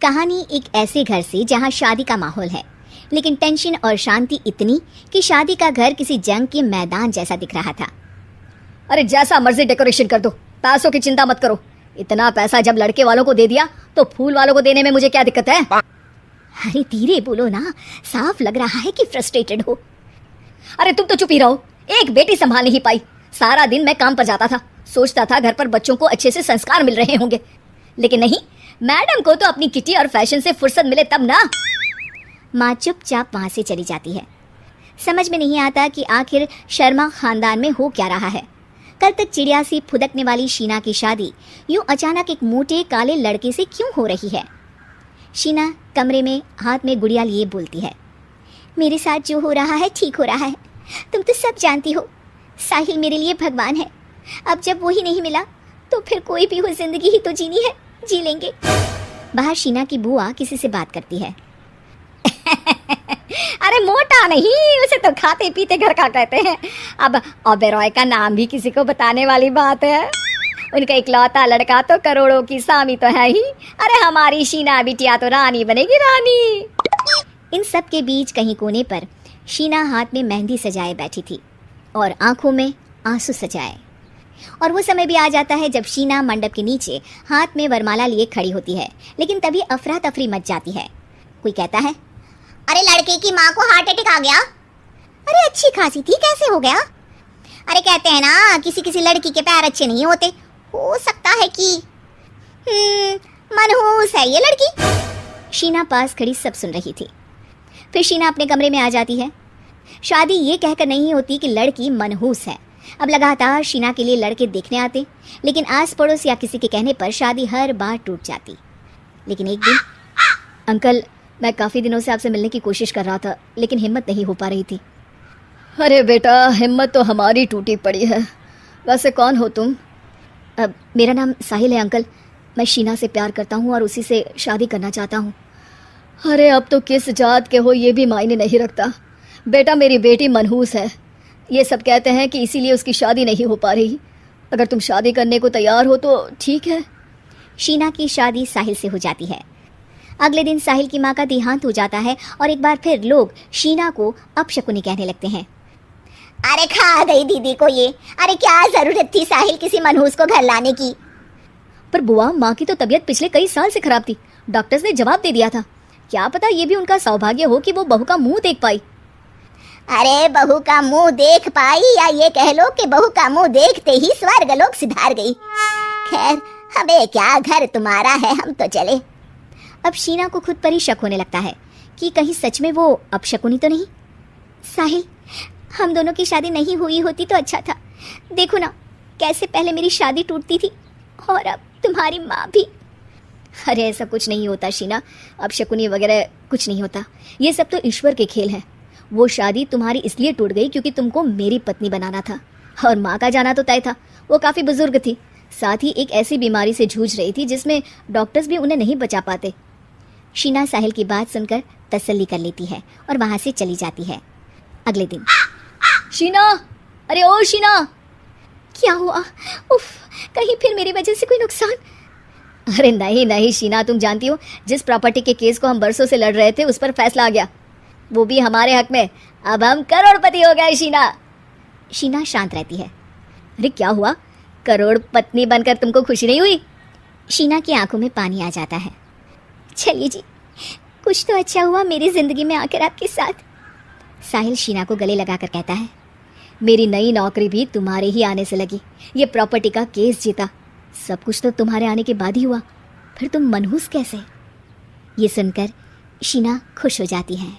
कहानी एक ऐसे घर से जहां शादी का माहौल है, लेकिन टेंशन और शांति इतनी कि शादी का घर किसी जंग के मैदान जैसा दिख रहा था। अरे जैसा मर्जी डेकोरेशन कर दो, पैसों की चिंता मत करो। इतना पैसा जब लड़के वालों को दे दिया तो फूल वालों को देने में मुझे क्या दिक्कत है? अरे धीरे बोलो ना, साफ लग रहा है कि फ्रस्ट्रेटेड हो। अरे तुम तो चुप ही रहो। एक बेटी संभाल नहीं पाई। सारा दिन मैं काम पर जाता था, सोचता था घर पर बच्चों को अच्छे से संस्कार मिल रहे होंगे, लेकिन नहीं, मैडम को तो अपनी किटी और फैशन से फुर्सत मिले तब ना। माँ चुपचाप वहां से चली जाती है। समझ में नहीं आता कि आखिर शर्मा खानदान में हो क्या रहा है। कल तक चिड़िया सी फुदकने वाली शीना की शादी यूं अचानक एक मोटे काले लड़के से क्यों हो रही है? शीना कमरे में हाथ में गुड़िया लिए बोलती है, मेरे साथ जो हो रहा है ठीक हो रहा है। तुम तो सब जानती हो, साहिल मेरे लिए भगवान है। अब जब वो ही नहीं मिला तो फिर कोई भी हो, जिंदगी ही तो जीनी है, जी लेंगे। बाहर शीना की बुआ किसी से बात करती है। अरे मोटा नहीं, उसे तो खाते पीते घर का कहते हैं। अब ओबेरॉय का नाम भी किसी को बताने वाली बात है। उनका इकलौता लड़का तो करोड़ों की सामी तो है ही। अरे हमारी शीना बिटिया तो रानी बनेगी, रानी। इन सब के बीच कहीं कोने पर शीना हाथ में मेहंदी सजाए बैठी थी और आंखों में आंसू सजाए। और वो समय भी आ जाता है जब शीना मंडप के नीचे हाथ में वरमाला लिए खड़ी होती है, लेकिन तभी अफरा तफरी मच जाती है। कोई कहता है, अरे लड़के की माँ को हार्ट अटैक आ गया। अरे अच्छी खासी थी, कैसे हो गया? अरे कहते हैं ना, किसी किसी लड़की के पैर अच्छे नहीं होते, हो सकता है कि मनहूस है ये लड़की। शीना पास खड़ी सब सुन रही थी। फिर शीना अपने कमरे में आ जाती है। शादी ये कहकर नहीं होती कि लड़की मनहूस है। अब लगातार शीना के लिए लड़के देखने आते, लेकिन आस पड़ोस या किसी के कहने पर शादी हर बार टूट जाती। लेकिन एक दिन, अंकल, मैं काफ़ी दिनों से आपसे मिलने की कोशिश कर रहा था, लेकिन हिम्मत नहीं हो पा रही थी। अरे बेटा, हिम्मत तो हमारी टूटी पड़ी है। वैसे कौन हो तुम? अब मेरा नाम साहिल है अंकल। मैं शीना से प्यार करता हूँ और उसी से शादी करना चाहता हूँ। अरे अब तो किस जात के हो ये भी मायने नहीं रखता। बेटा, मेरी बेटी मनहूस है। ये सब कहते हैं कि इसीलिए उसकी शादी नहीं हो पा रही। अगर तुम शादी करने को तैयार हो तो ठीक है। शीना की शादी साहिल से हो जाती है। अगले दिन साहिल की माँ का देहांत हो जाता है और एक बार फिर लोग शीना को अपशकुनी कहने लगते हैं। अरे खा गई दीदी को ये। अरे क्या जरूरत थी साहिल किसी मनहूस को घर लाने की? पर बुआ, माँ की तो तबीयत पिछले कई साल से खराब थी। डॉक्टर्स ने जवाब दे दिया था। क्या पता ये भी उनका सौभाग्य हो कि वो बहू का मुंह देख पाई। अरे बहू का मुंह देख पाई, या ये कह लो कि बहू का मुंह देखते ही स्वर्ग लोक सिधार गई। खैर, हमें क्या, घर तुम्हारा है, हम तो चले। अब शीना को खुद पर ही शक होने लगता है कि कहीं सच में वो अपशकुनी तो नहीं। साहिल, हम दोनों की शादी नहीं हुई होती तो अच्छा था। देखो ना, कैसे पहले मेरी शादी टूटती थी और अब तुम्हारी माँ भी। अरे ऐसा कुछ नहीं होता शीना, अपशकुनी वगैरह कुछ नहीं होता। ये सब तो ईश्वर के खेल हैं। वो शादी तुम्हारी इसलिए टूट गई क्योंकि तुमको मेरी पत्नी बनाना था, और माँ का जाना तो तय था। वो काफ़ी बुजुर्ग थी, साथ ही एक ऐसी बीमारी से जूझ रही थी जिसमें डॉक्टर्स भी उन्हें नहीं बचा पाते। शीना साहिल की बात सुनकर तसल्ली कर लेती है और वहाँ से चली जाती है। अगले दिन, शीना, अरे ओ शीना। क्या हुआ? उफ, कहीं फिर मेरी वजह से कोई नुकसान? अरे नहीं नहीं शीना, तुम जानती हो जिस प्रॉपर्टी के केस को हम बरसों से लड़ रहे थे उस पर फैसला आ गया, वो भी हमारे हक में। अब हम करोड़पति हो गए शीना। शीना शांत रहती है। अरे क्या हुआ? करोड़ पत्नी बनकर तुमको खुशी नहीं हुई? शीना की आंखों में पानी आ जाता है। चलिए जी, कुछ तो अच्छा हुआ मेरी जिंदगी में आकर आपके साथ। साहिल शीना को गले लगाकर कहता है, मेरी नई नौकरी भी तुम्हारे ही आने से लगी। ये प्रॉपर्टी का केस जीता, सब कुछ तो तुम्हारे आने के बाद ही हुआ। फिर तुम मनहूस कैसे? ये सुनकर शीना खुश हो जाती है।